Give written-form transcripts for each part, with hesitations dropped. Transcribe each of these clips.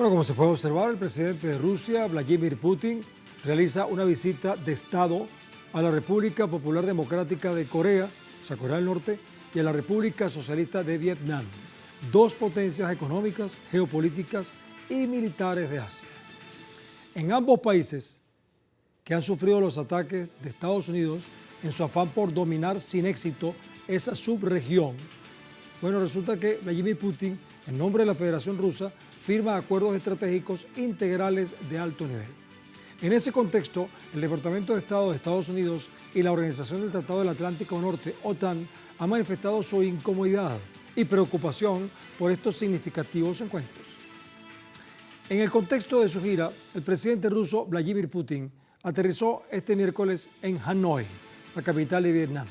Bueno, como se puede observar, el presidente de Rusia, Vladimir Putin, realiza una visita de Estado a la República Popular Democrática de Corea, o sea, Corea del Norte, y a la República Socialista de Vietnam, dos potencias económicas, geopolíticas y militares de Asia. En ambos países, que han sufrido los ataques de Estados Unidos en su afán por dominar sin éxito esa subregión, bueno, resulta que Vladimir Putin, en nombre de la Federación Rusa, firma acuerdos estratégicos integrales de alto nivel. En ese contexto, el Departamento de Estado de Estados Unidos y la Organización del Tratado del Atlántico Norte, OTAN, han manifestado su incomodidad y preocupación por estos significativos encuentros. En el contexto de su gira, el presidente ruso Vladimir Putin aterrizó este miércoles en Hanoi, la capital de Vietnam.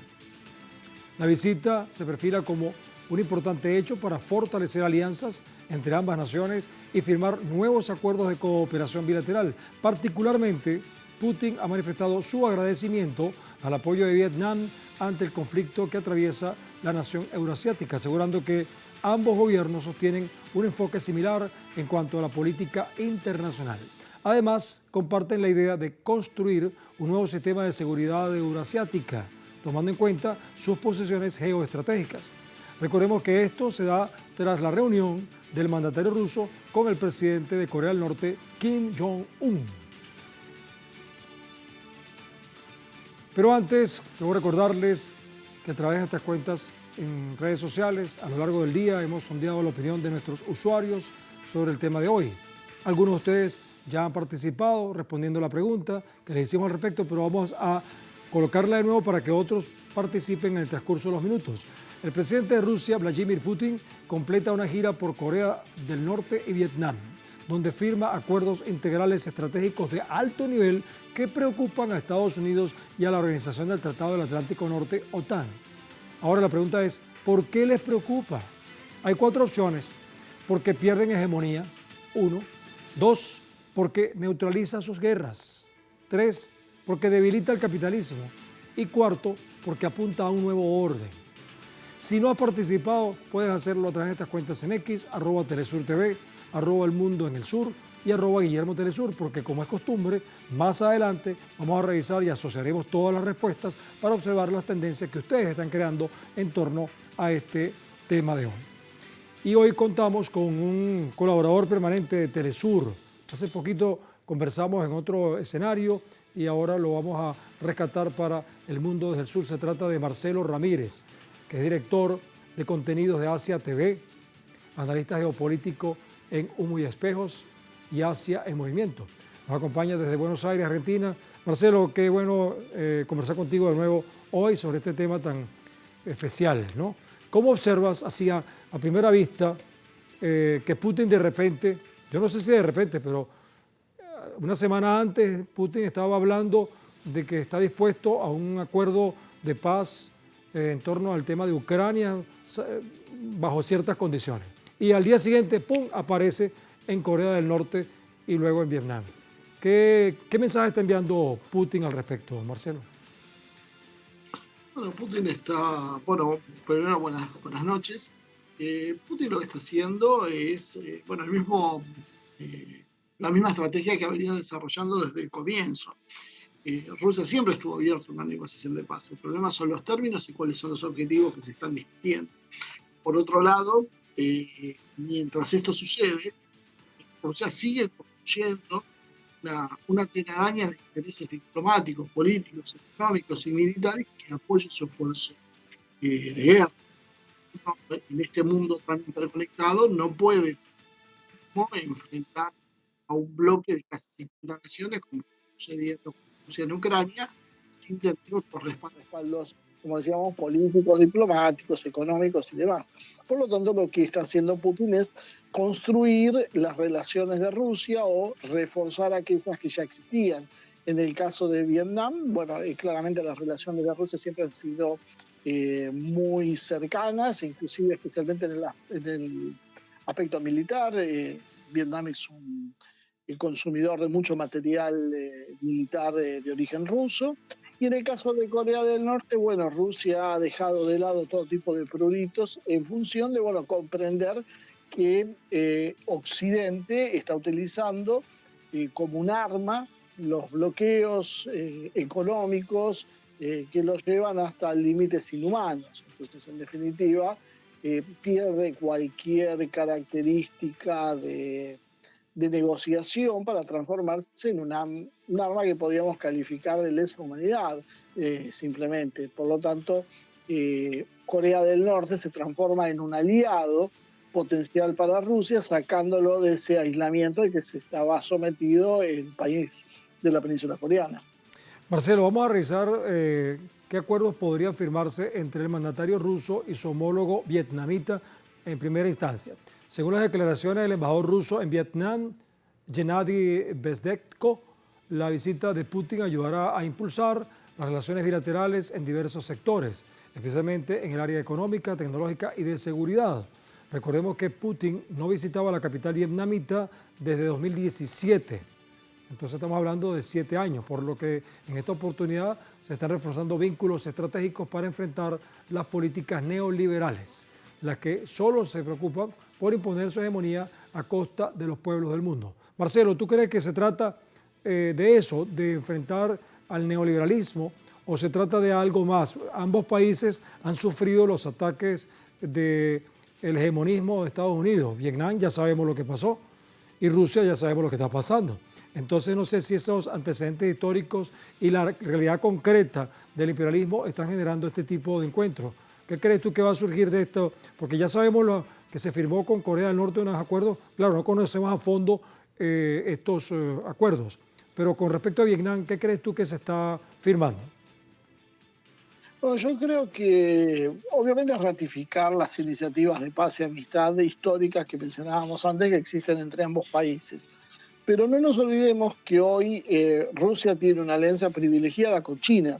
La visita se perfila como un importante hecho para fortalecer alianzas entre ambas naciones y firmar nuevos acuerdos de cooperación bilateral. Particularmente, Putin ha manifestado su agradecimiento al apoyo de Vietnam ante el conflicto que atraviesa la nación euroasiática, asegurando que ambos gobiernos sostienen un enfoque similar en cuanto a la política internacional. Además, comparten la idea de construir un nuevo sistema de seguridad euroasiática, tomando en cuenta sus posiciones geoestratégicas. Recordemos que esto se da tras la reunión del mandatario ruso con el presidente de Corea del Norte, Kim Jong-un. Pero antes, debo recordarles que a través de estas cuentas en redes sociales, a lo largo del día, hemos sondeado la opinión de nuestros usuarios sobre el tema de hoy. Algunos de ustedes ya han participado respondiendo la pregunta que les hicimos al respecto, pero vamos a colocarla de nuevo para que otros participen en el transcurso de los minutos. El presidente de Rusia, Vladimir Putin, completa una gira por Corea del Norte y Vietnam, donde firma acuerdos integrales estratégicos de alto nivel que preocupan a Estados Unidos y a la Organización del Tratado del Atlántico Norte, OTAN. Ahora la pregunta es, ¿por qué les preocupa? Hay cuatro opciones. Porque pierden hegemonía, 1. 2. Porque neutraliza sus guerras. 3. Porque debilita el capitalismo. Y 4. Porque apunta a un nuevo orden. Si no has participado, puedes hacerlo a través de estas cuentas en X, @TelesurTV, @elmundo en el sur y @Guillermo Telesur, porque como es costumbre, más adelante vamos a revisar y asociaremos todas las respuestas para observar las tendencias que ustedes están creando en torno a este tema de hoy. Y hoy contamos con un colaborador permanente de Telesur. Hace poquito conversamos en otro escenario y ahora lo vamos a rescatar para El Mundo desde el Sur. Se trata de Marcelo Ramírez, que es director de contenidos de Asia TV, analista geopolítico en Humo y Espejos y Asia en Movimiento. Nos acompaña desde Buenos Aires, Argentina. Marcelo, qué bueno conversar contigo de nuevo hoy sobre este tema tan especial, ¿no? ¿Cómo observas así a primera vista que Putin de repente, yo no sé si de repente, pero una semana antes Putin estaba hablando de que está dispuesto a un acuerdo de paz en torno al tema de Ucrania bajo ciertas condiciones? Y al día siguiente, ¡pum!, aparece en Corea del Norte y luego en Vietnam. ¿Qué mensaje está enviando Putin al respecto, Marcelo? Bueno, Putin está, bueno, primero buenas noches. Putin lo que está haciendo es, bueno, la misma estrategia que ha venido desarrollando desde el comienzo. Rusia siempre estuvo abierta a una negociación de paz. El problema son los términos y cuáles son los objetivos que se están discutiendo. Por otro lado, mientras esto sucede, Rusia sigue construyendo una telaraña de intereses diplomáticos, políticos, económicos y militares que apoyen su esfuerzo de guerra. En este mundo tan interconectado no puede enfrentar a un bloque de casi 50 naciones, como sucediendo con Rusia en Ucrania, sin tener otros respaldos, como decíamos, políticos, diplomáticos, económicos y demás. Por lo tanto, lo que está haciendo Putin es construir las relaciones de Rusia o reforzar aquellas que ya existían. En el caso de Vietnam, bueno, claramente las relaciones de Rusia siempre han sido muy cercanas, inclusive especialmente en el aspecto militar. Vietnam es el consumidor de mucho material militar de origen ruso. Y en el caso de Corea del Norte, bueno, Rusia ha dejado de lado todo tipo de pruritos en función de, bueno, comprender que Occidente está utilizando como un arma los bloqueos económicos que los llevan hasta límites inhumanos. Entonces, en definitiva, pierde cualquier característica de negociación para transformarse en un arma que podríamos calificar de lesa humanidad, simplemente. Por lo tanto, Corea del Norte se transforma en un aliado potencial para Rusia, sacándolo de ese aislamiento al que se estaba sometido el país de la península coreana. Marcelo, vamos a revisar qué acuerdos podrían firmarse entre el mandatario ruso y su homólogo vietnamita en primera instancia. Según las declaraciones del embajador ruso en Vietnam, Gennady Bezdekko, la visita de Putin ayudará a impulsar las relaciones bilaterales en diversos sectores, especialmente en el área económica, tecnológica y de seguridad. Recordemos que Putin no visitaba la capital vietnamita desde 2017. Entonces estamos hablando de 7 años, por lo que en esta oportunidad se están reforzando vínculos estratégicos para enfrentar las políticas neoliberales, las que solo se preocupan por imponer su hegemonía a costa de los pueblos del mundo. Marcelo, ¿tú crees que se trata de eso, de enfrentar al neoliberalismo, o se trata de algo más? Ambos países han sufrido los ataques del hegemonismo de Estados Unidos. Vietnam ya sabemos lo que pasó y Rusia ya sabemos lo que está pasando. Entonces no sé si esos antecedentes históricos y la realidad concreta del imperialismo están generando este tipo de encuentros. ¿Qué crees tú que va a surgir de esto? Porque ya sabemos lo que se firmó con Corea del Norte, unos acuerdos. Claro, no conocemos a fondo estos acuerdos, pero con respecto a Vietnam, ¿qué crees tú que se está firmando? Bueno, yo creo que obviamente ratificar las iniciativas de paz y amistad históricas que mencionábamos antes que existen entre ambos países. Pero no nos olvidemos que hoy Rusia tiene una alianza privilegiada con China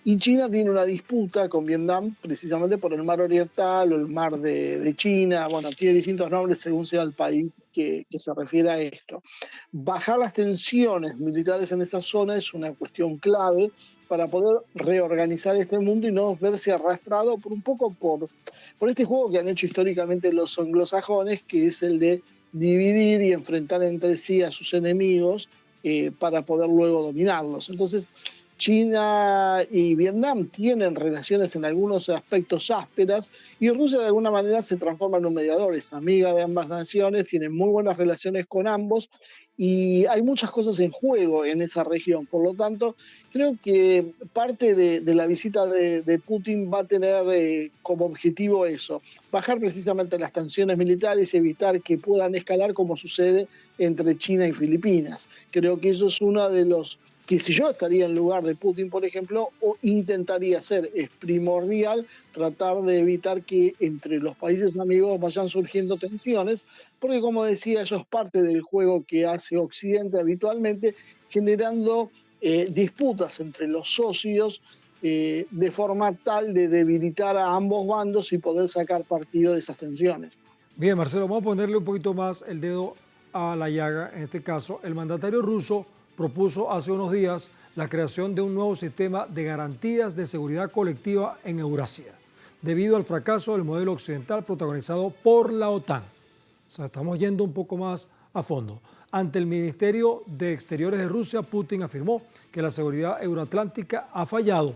y China tiene una disputa con Vietnam precisamente por el mar oriental o el mar de China. Bueno, tiene distintos nombres según sea el país que se refiere a esto. Bajar las tensiones militares en esa zona es una cuestión clave para poder reorganizar este mundo y no verse arrastrado por este juego que han hecho históricamente los anglosajones, que es el de dividir y enfrentar entre sí a sus enemigos para poder luego dominarlos. Entonces, China y Vietnam tienen relaciones en algunos aspectos ásperas y Rusia de alguna manera se transforma en un mediador, es amiga de ambas naciones, tiene muy buenas relaciones con ambos y hay muchas cosas en juego en esa región. Por lo tanto, creo que parte de la visita de Putin va a tener como objetivo eso, bajar precisamente las tensiones militares y evitar que puedan escalar como sucede entre China y Filipinas. Creo que eso es uno de los que si yo estaría en lugar de Putin, por ejemplo, o intentaría hacer, es primordial tratar de evitar que entre los países amigos vayan surgiendo tensiones, porque como decía, eso es parte del juego que hace Occidente habitualmente, generando disputas entre los socios de forma tal de debilitar a ambos bandos y poder sacar partido de esas tensiones. Bien, Marcelo, vamos a ponerle un poquito más el dedo a la llaga. En este caso, el mandatario ruso propuso hace unos días la creación de un nuevo sistema de garantías de seguridad colectiva en Eurasia, debido al fracaso del modelo occidental protagonizado por la OTAN. O sea, estamos yendo un poco más a fondo. Ante el Ministerio de Exteriores de Rusia, Putin afirmó que la seguridad euroatlántica ha fallado,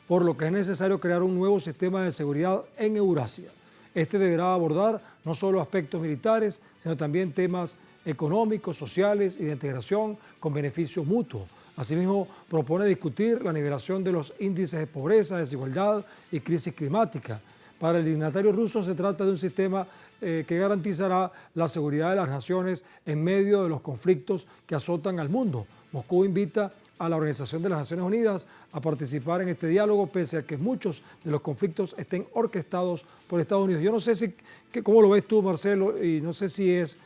por lo que es necesario crear un nuevo sistema de seguridad en Eurasia. Este deberá abordar no solo aspectos militares, sino también temas económicos, sociales y de integración con beneficio mutuo. Asimismo, propone discutir la nivelación de los índices de pobreza, desigualdad y crisis climática. Para el dignatario ruso se trata de un sistema que garantizará la seguridad de las naciones en medio de los conflictos que azotan al mundo. Moscú invita a la Organización de las Naciones Unidas a participar en este diálogo, pese a que muchos de los conflictos estén orquestados por Estados Unidos. Yo no sé cómo lo ves tú, Marcelo, y no sé si es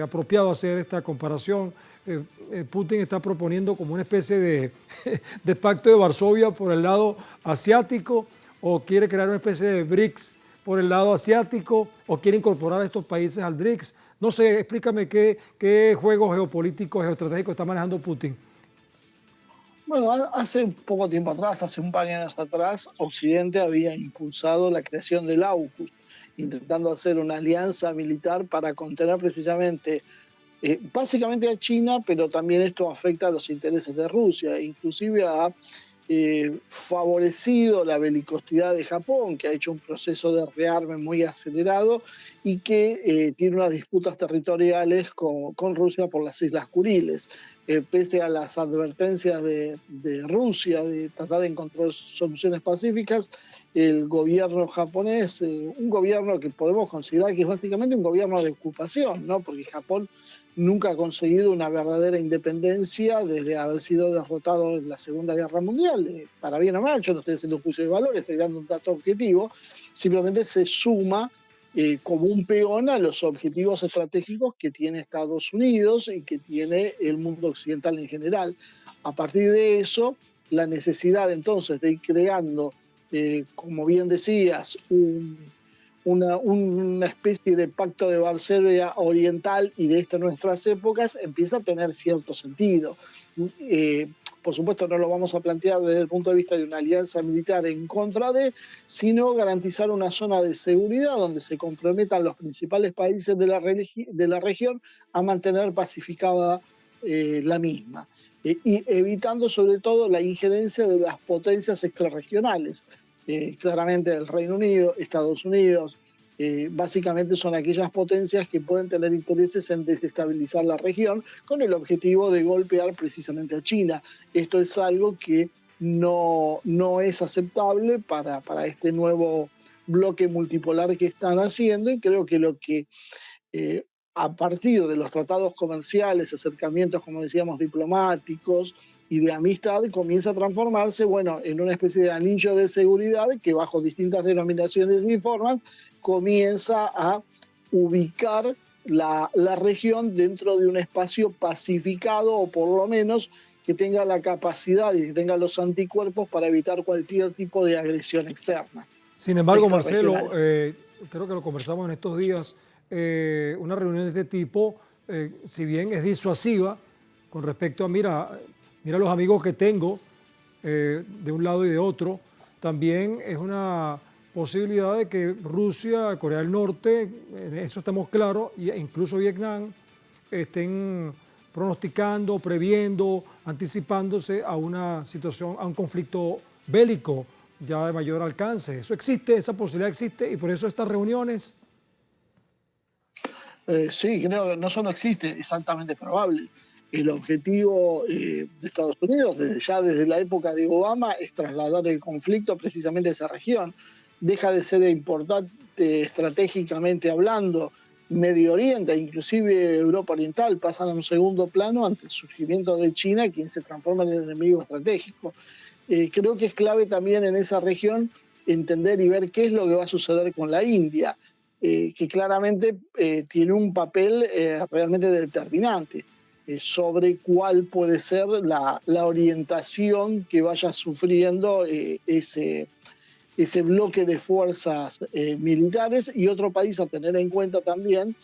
apropiado hacer esta comparación. Putin está proponiendo como una especie de pacto de Varsovia por el lado asiático, o quiere crear una especie de BRICS por el lado asiático, o quiere incorporar a estos países al BRICS. No sé, explícame qué juegos geopolíticos, geoestratégicos está manejando Putin. Bueno, hace poco tiempo atrás, hace un par de años atrás, Occidente había impulsado la creación del AUKUS. intentando hacer una alianza militar para contener precisamente, básicamente a China, pero también esto afecta a los intereses de Rusia, inclusive ha favorecido la belicosidad de Japón, que ha hecho un proceso de rearme muy acelerado y que tiene unas disputas territoriales con Rusia por las Islas Kuriles. Pese a las advertencias de Rusia de tratar de encontrar soluciones pacíficas, el gobierno japonés, un gobierno que podemos considerar que es básicamente un gobierno de ocupación, ¿no? Porque Japón nunca ha conseguido una verdadera independencia desde haber sido derrotado en la Segunda Guerra Mundial. Para bien o mal, yo no estoy haciendo un juicio de valor, estoy dando un dato objetivo, simplemente se suma como un peón a los objetivos estratégicos que tiene Estados Unidos y que tiene el mundo occidental en general. A partir de eso, la necesidad entonces de ir creando, como bien decías, una especie de pacto de Varsovia oriental y de estas nuestras épocas empieza a tener cierto sentido. Por supuesto no lo vamos a plantear desde el punto de vista de una alianza militar en contra de, sino garantizar una zona de seguridad donde se comprometan los principales países de la región a mantener pacificada la misma. Y evitando sobre todo la injerencia de las potencias extrarregionales. Claramente el Reino Unido, Estados Unidos, básicamente son aquellas potencias que pueden tener intereses en desestabilizar la región con el objetivo de golpear precisamente a China. Esto es algo que no es aceptable para este nuevo bloque multipolar que están haciendo, y creo que lo que a partir de los tratados comerciales, acercamientos, como decíamos, diplomáticos y de amistad, comienza a transformarse, bueno, en una especie de anillo de seguridad que bajo distintas denominaciones y formas comienza a ubicar la región dentro de un espacio pacificado, o por lo menos que tenga la capacidad y que tenga los anticuerpos para evitar cualquier tipo de agresión externa. Sin embargo, Marcelo, creo que lo conversamos en estos días, una reunión de este tipo, si bien es disuasiva con respecto a, mira los amigos que tengo de un lado y de otro, también es una posibilidad de que Rusia, Corea del Norte, en eso estamos claros, e incluso Vietnam, estén pronosticando, previendo, anticipándose a una situación, a un conflicto bélico ya de mayor alcance. Eso existe, esa posibilidad existe, y por eso estas reuniones. Sí, creo que no solo existe, es altamente probable. El objetivo de Estados Unidos, desde la época de Obama, es trasladar el conflicto precisamente a esa región. Deja de ser importante estratégicamente hablando. Medio Oriente, inclusive Europa Oriental, pasan a un segundo plano ante el surgimiento de China, quien se transforma en el enemigo estratégico. Creo que es clave también en esa región entender y ver qué es lo que va a suceder con la India, que claramente tiene un papel realmente determinante sobre cuál puede ser la orientación que vaya sufriendo ese bloque de fuerzas militares. Y otro país a tener en cuenta también,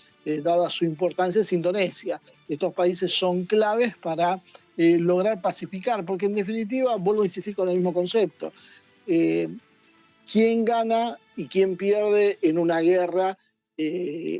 dada su importancia, es Indonesia. Estos países son claves para lograr pacificar, porque en definitiva, vuelvo a insistir con el mismo concepto, quién gana y quién pierde en una guerra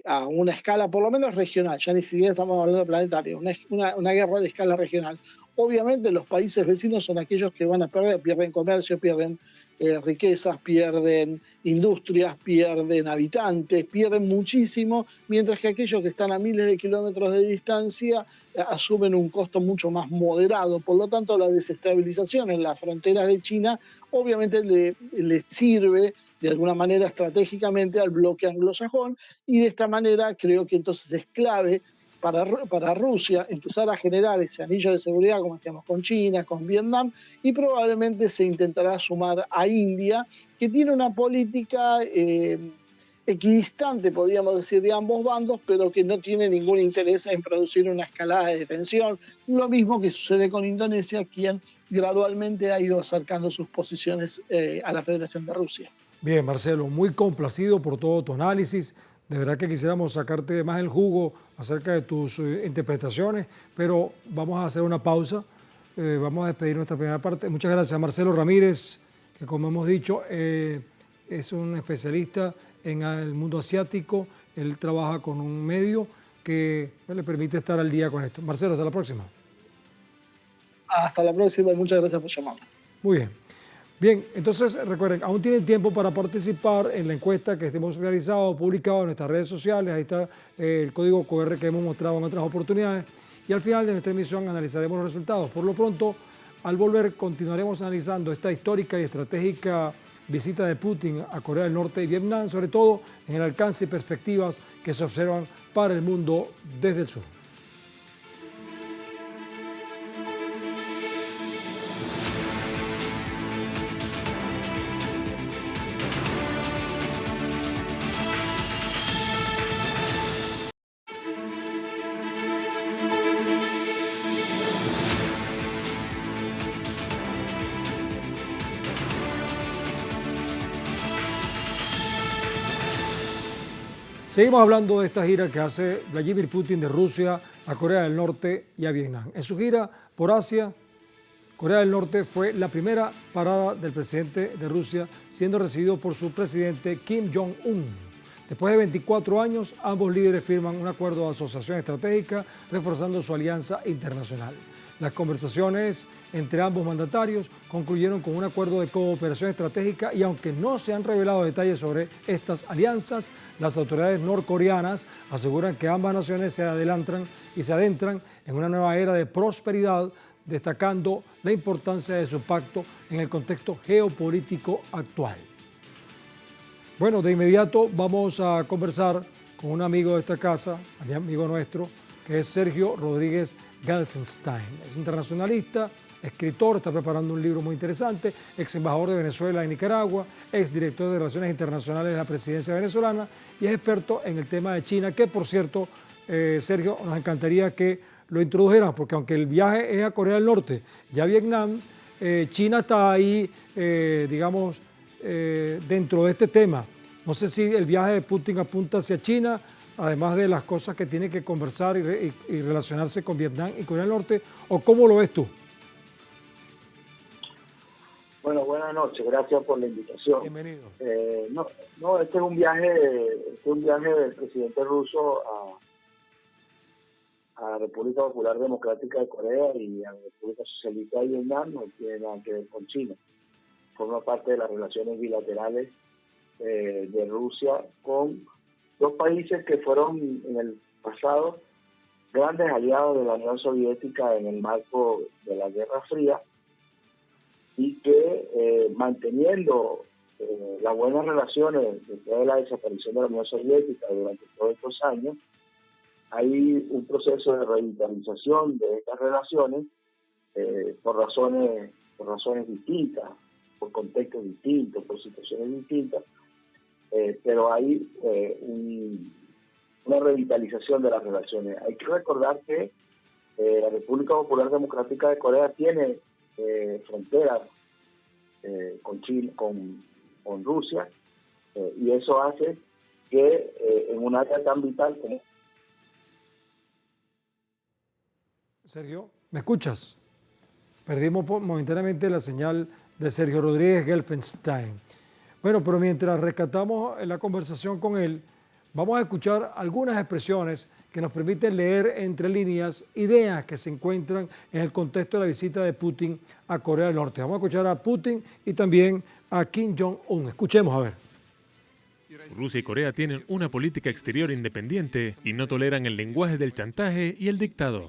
a una escala por lo menos regional, ya ni siquiera estamos hablando de planetaria, una guerra de escala regional. Obviamente los países vecinos son aquellos que van a perder, pierden comercio, pierden riquezas, pierden industrias, pierden habitantes, pierden muchísimo, mientras que aquellos que están a miles de kilómetros de distancia asumen un costo mucho más moderado. Por lo tanto, la desestabilización en las fronteras de China obviamente le sirve de alguna manera estratégicamente al bloque anglosajón, y de esta manera creo que entonces es clave para Rusia empezar a generar ese anillo de seguridad, como decíamos, con China, con Vietnam, y probablemente se intentará sumar a India, que tiene una política equidistante, podríamos decir, de ambos bandos, pero que no tiene ningún interés en producir una escalada de tensión. Lo mismo que sucede con Indonesia, quien gradualmente ha ido acercando sus posiciones a la Federación de Rusia. Bien, Marcelo, muy complacido por todo tu análisis. De verdad que quisiéramos sacarte más el jugo acerca de tus interpretaciones, pero vamos a hacer una pausa. Vamos a despedir nuestra primera parte. Muchas gracias a Marcelo Ramírez, que como hemos dicho, es un especialista en el mundo asiático. Él trabaja con un medio que le permite estar al día con esto. Marcelo, hasta la próxima. Hasta la próxima y muchas gracias por llamarme. Muy bien. Bien, entonces recuerden, aún tienen tiempo para participar en la encuesta que hemos realizado o publicado en nuestras redes sociales. Ahí está el código QR que hemos mostrado en otras oportunidades. Y al final de nuestra emisión analizaremos los resultados. Por lo pronto, al volver, continuaremos analizando esta histórica y estratégica visita de Putin a Corea del Norte y Vietnam, sobre todo en el alcance y perspectivas que se observan para el mundo desde el sur. Seguimos hablando de esta gira que hace Vladimir Putin de Rusia a Corea del Norte y a Vietnam. En su gira por Asia, Corea del Norte fue la primera parada del presidente de Rusia, siendo recibido por su presidente Kim Jong-un. Después de 24 años, ambos líderes firman un acuerdo de asociación estratégica, reforzando su alianza internacional. Las conversaciones entre ambos mandatarios concluyeron con un acuerdo de cooperación estratégica y aunque no se han revelado detalles sobre estas alianzas, las autoridades norcoreanas aseguran que ambas naciones se adentran en una nueva era de prosperidad, destacando la importancia de su pacto en el contexto geopolítico actual. Bueno, de inmediato vamos a conversar con un amigo de esta casa, amigo nuestro, que es Sergio Rodríguez Gelfenstein. Es internacionalista, escritor, está preparando un libro muy interesante, ex embajador de Venezuela en Nicaragua, ex director de Relaciones Internacionales de la Presidencia venezolana y es experto en el tema de China, que por cierto, Sergio, nos encantaría que lo introdujeran, porque aunque el viaje es a Corea del Norte y a Vietnam, China está ahí, digamos, dentro de este tema. No sé si el viaje de Putin apunta hacia China, además de las cosas que tiene que conversar y relacionarse con Vietnam y Corea del Norte, ¿o cómo lo ves tú? Bueno, buenas noches, gracias por la invitación. Bienvenido. Este es un viaje del presidente ruso a la República Popular Democrática de Corea y a la República Socialista de Vietnam, no tiene nada que ver con China. Forma parte de las relaciones bilaterales de Rusia con dos países que fueron en el pasado grandes aliados de la Unión Soviética en el marco de la Guerra Fría y que manteniendo las buenas relaciones después de la desaparición de la Unión Soviética durante todos estos años, hay un proceso de revitalización de estas relaciones por razones distintas, por contextos distintos, por situaciones distintas, pero hay una revitalización de las relaciones. Hay que recordar que la República Popular Democrática de Corea tiene fronteras con China, con Rusia, y eso hace que en un área tan vital como... Sergio, ¿me escuchas? Perdimos momentáneamente la señal de Sergio Rodríguez Gelfenstein. Bueno, pero mientras rescatamos la conversación con él, vamos a escuchar algunas expresiones que nos permiten leer entre líneas ideas que se encuentran en el contexto de la visita de Putin a Corea del Norte. Vamos a escuchar a Putin y también a Kim Jong-un. Escuchemos a ver. Rusia y Corea tienen una política exterior independiente y no toleran el lenguaje del chantaje y el dictado.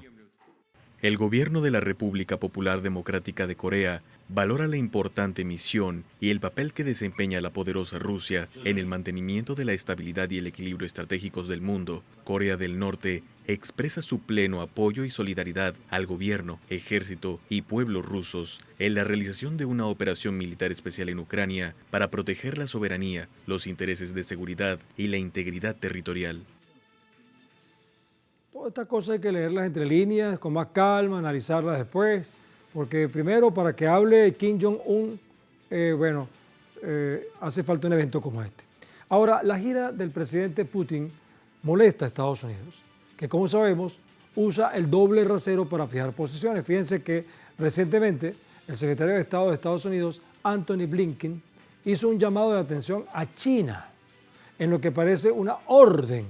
El gobierno de la República Popular Democrática de Corea valora la importante misión y el papel que desempeña la poderosa Rusia en el mantenimiento de la estabilidad y el equilibrio estratégicos del mundo. Corea del Norte expresa su pleno apoyo y solidaridad al gobierno, ejército y pueblo rusos en la realización de una operación militar especial en Ucrania para proteger la soberanía, los intereses de seguridad y la integridad territorial. Todas estas cosas hay que leerlas entre líneas, con más calma, analizarlas después, porque primero para que hable Kim Jong-un, hace falta un evento como este. Ahora, la gira del presidente Putin molesta a Estados Unidos, que como sabemos usa el doble rasero para fijar posiciones. Fíjense que recientemente el secretario de Estado de Estados Unidos, Antony Blinken, hizo un llamado de atención a China en lo que parece una orden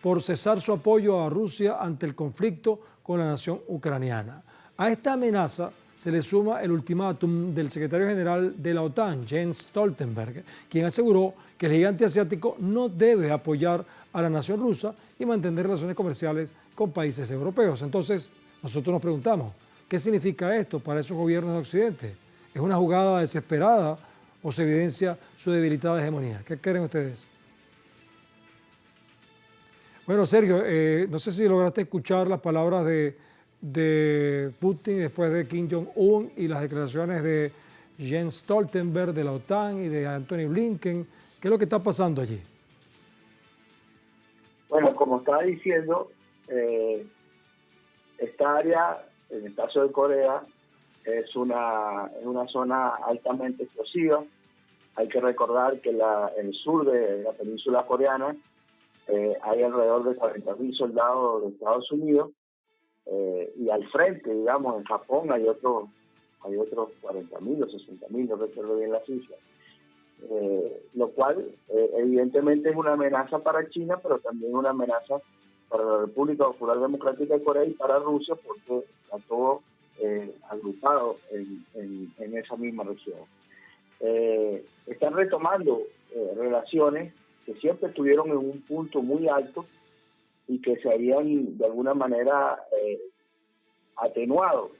por cesar su apoyo a Rusia ante el conflicto con la nación ucraniana. A esta amenaza se le suma el ultimátum del secretario general de la OTAN, Jens Stoltenberg, quien aseguró que el gigante asiático no debe apoyar a la nación rusa y mantener relaciones comerciales con países europeos. Entonces, nosotros nos preguntamos, ¿qué significa esto para esos gobiernos de Occidente? ¿Es una jugada desesperada o se evidencia su debilitada hegemonía? ¿Qué creen ustedes? Bueno, Sergio, no sé si lograste escuchar las palabras de Putin después de Kim Jong-un y las declaraciones de Jens Stoltenberg de la OTAN y de Antony Blinken. ¿Qué es lo que está pasando allí? Bueno, como estaba diciendo, esta área, en el caso de Corea, es una zona altamente explosiva. Hay que recordar que en el sur de la península coreana hay alrededor de 40.000 soldados de Estados Unidos, y al frente, digamos, en Japón hay otros 40.000 o 60.000, no recuerdo bien la cifra. Lo cual evidentemente es una amenaza para China, pero también una amenaza para la República Popular Democrática de Corea y para Rusia, porque está todo agrupado en esa misma región. Están retomando relaciones que siempre estuvieron en un punto muy alto y que se habían de alguna manera atenuado.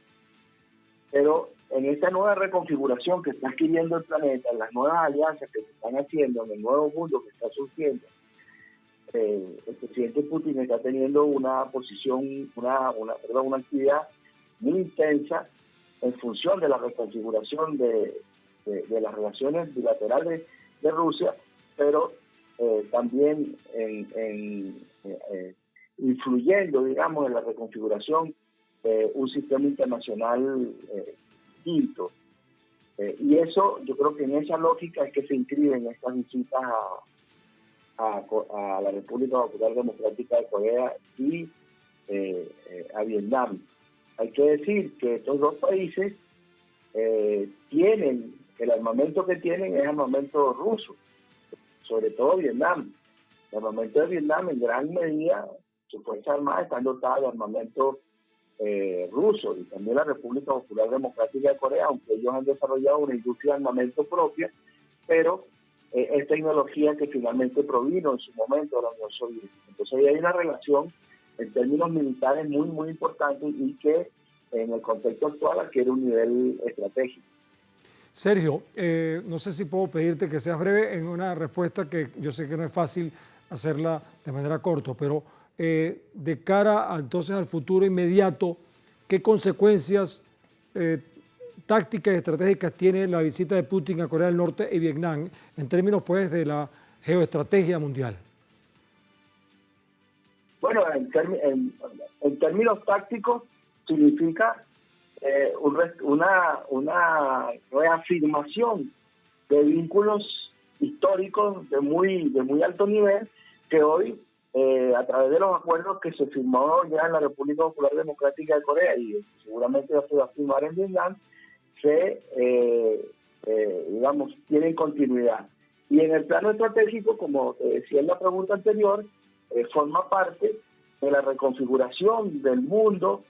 Pero en esta nueva reconfiguración que está adquiriendo el planeta, en las nuevas alianzas que se están haciendo, en el nuevo mundo que está surgiendo, el presidente Putin está teniendo una posición, una actividad muy intensa en función de la reconfiguración de las relaciones bilaterales de Rusia, pero también influyendo, digamos, en la reconfiguración de un sistema internacional distinto. Y eso, yo creo que en esa lógica es que se inscriben estas visitas a la República Popular Democrática de Corea y a Vietnam. Hay que decir que estos dos países tienen, el armamento que tienen es armamento ruso, sobre todo Vietnam. El armamento de Vietnam en gran medida, su Fuerza Armada están dotadas de armamento ruso, y también la República Popular Democrática de Corea, aunque ellos han desarrollado una industria de armamento propia, pero es tecnología que finalmente provino en su momento de la Unión Soviética. Entonces ahí hay una relación en términos militares muy, muy importante y que en el contexto actual adquiere un nivel estratégico. Sergio, no sé si puedo pedirte que seas breve en una respuesta que yo sé que no es fácil hacerla de manera corta, pero de cara entonces al futuro inmediato, ¿qué consecuencias tácticas y estratégicas tiene la visita de Putin a Corea del Norte y Vietnam en términos pues de la geoestrategia mundial? Bueno, en términos tácticos significa una reafirmación de vínculos históricos de muy alto nivel que hoy, a través de los acuerdos que se firmó ya en la República Popular Democrática de Corea y seguramente ya se va a firmar en Vietnam, digamos, tienen continuidad. Y en el plano estratégico, como te decía en la pregunta anterior, forma parte de la reconfiguración del mundo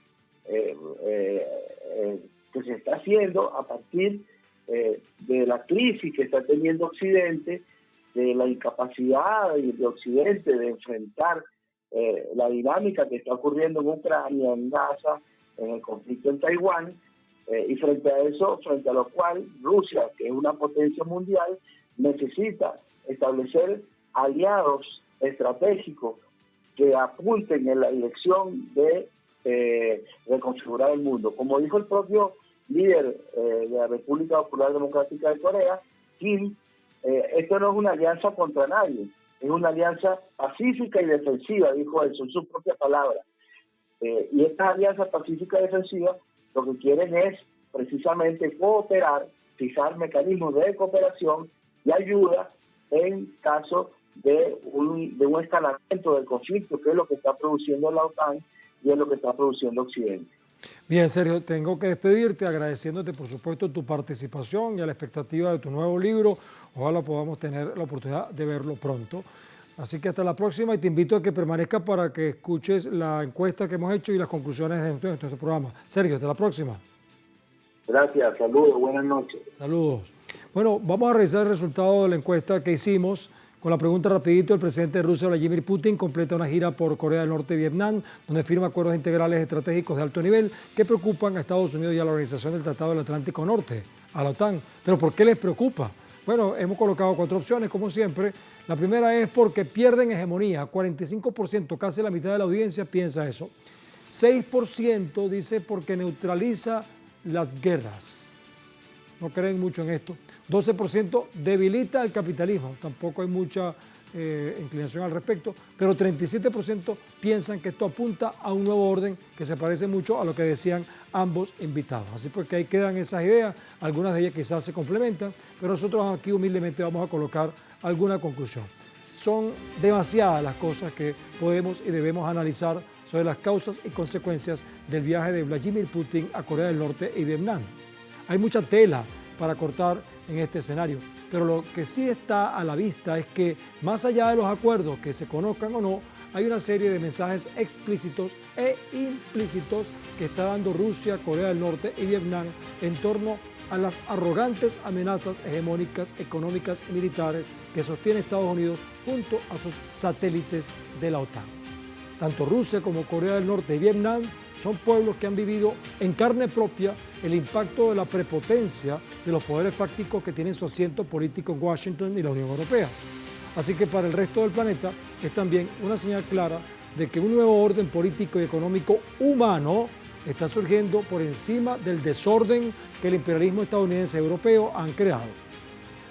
que se está haciendo a partir de la crisis que está teniendo Occidente, de la incapacidad de Occidente de enfrentar la dinámica que está ocurriendo en Ucrania, en Gaza, en el conflicto en Taiwán, y frente a eso, frente a lo cual Rusia, que es una potencia mundial, necesita establecer aliados estratégicos que apunten en la dirección de reconfigurar el mundo. Como dijo el propio líder de la República Popular Democrática de Corea, Kim, esto no es una alianza contra nadie, es una alianza pacífica y defensiva, dijo él, son sus propias palabras. Y estas alianzas pacíficas y defensivas lo que quieren es precisamente cooperar, fijar mecanismos de cooperación y ayuda en caso de un escalamiento del conflicto, que es lo que está produciendo la OTAN y es lo que está produciendo Occidente. Bien, Sergio, tengo que despedirte agradeciéndote, por supuesto, tu participación y a la expectativa de tu nuevo libro. Ojalá podamos tener la oportunidad de verlo pronto. Así que hasta la próxima y te invito a que permanezcas para que escuches la encuesta que hemos hecho y las conclusiones de nuestro programa. Sergio, hasta la próxima. Gracias, saludos, buenas noches. Saludos. Bueno, vamos a revisar el resultado de la encuesta que hicimos. Con la pregunta rapidito, el presidente de Rusia, Vladimir Putin, completa una gira por Corea del Norte y Vietnam, donde firma acuerdos integrales estratégicos de alto nivel que preocupan a Estados Unidos y a la Organización del Tratado del Atlántico Norte, a la OTAN. ¿Pero por qué les preocupa? Bueno, hemos colocado 4 opciones, como siempre. La primera es porque pierden hegemonía. 45%, casi la mitad de la audiencia piensa eso. 6% dice porque neutraliza las guerras. No creen mucho en esto. 12% debilita el capitalismo. Tampoco hay mucha inclinación al respecto. Pero 37% piensan que esto apunta a un nuevo orden que se parece mucho a lo que decían ambos invitados. Así pues que ahí quedan esas ideas. Algunas de ellas quizás se complementan. Pero nosotros aquí humildemente vamos a colocar alguna conclusión. Son demasiadas las cosas que podemos y debemos analizar sobre las causas y consecuencias del viaje de Vladimir Putin a Corea del Norte y Vietnam. Hay mucha tela para cortar en este escenario, pero lo que sí está a la vista es que más allá de los acuerdos que se conozcan o no, hay una serie de mensajes explícitos e implícitos que está dando Rusia, Corea del Norte y Vietnam en torno a las arrogantes amenazas hegemónicas, económicas y militares que sostiene Estados Unidos junto a sus satélites de la OTAN. Tanto Rusia como Corea del Norte y Vietnam son pueblos que han vivido en carne propia el impacto de la prepotencia de los poderes fácticos que tienen su asiento político en Washington y la Unión Europea. Así que para el resto del planeta es también una señal clara de que un nuevo orden político y económico humano está surgiendo por encima del desorden que el imperialismo estadounidense y europeo han creado.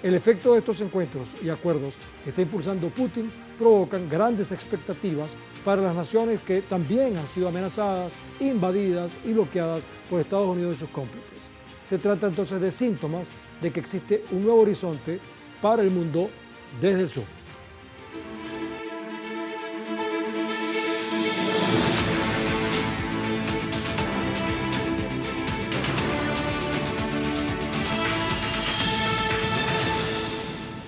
El efecto de estos encuentros y acuerdos que está impulsando Putin provocan grandes expectativas para las naciones que también han sido amenazadas, invadidas y bloqueadas por Estados Unidos y sus cómplices. Se trata entonces de síntomas de que existe un nuevo horizonte para el mundo desde el sur.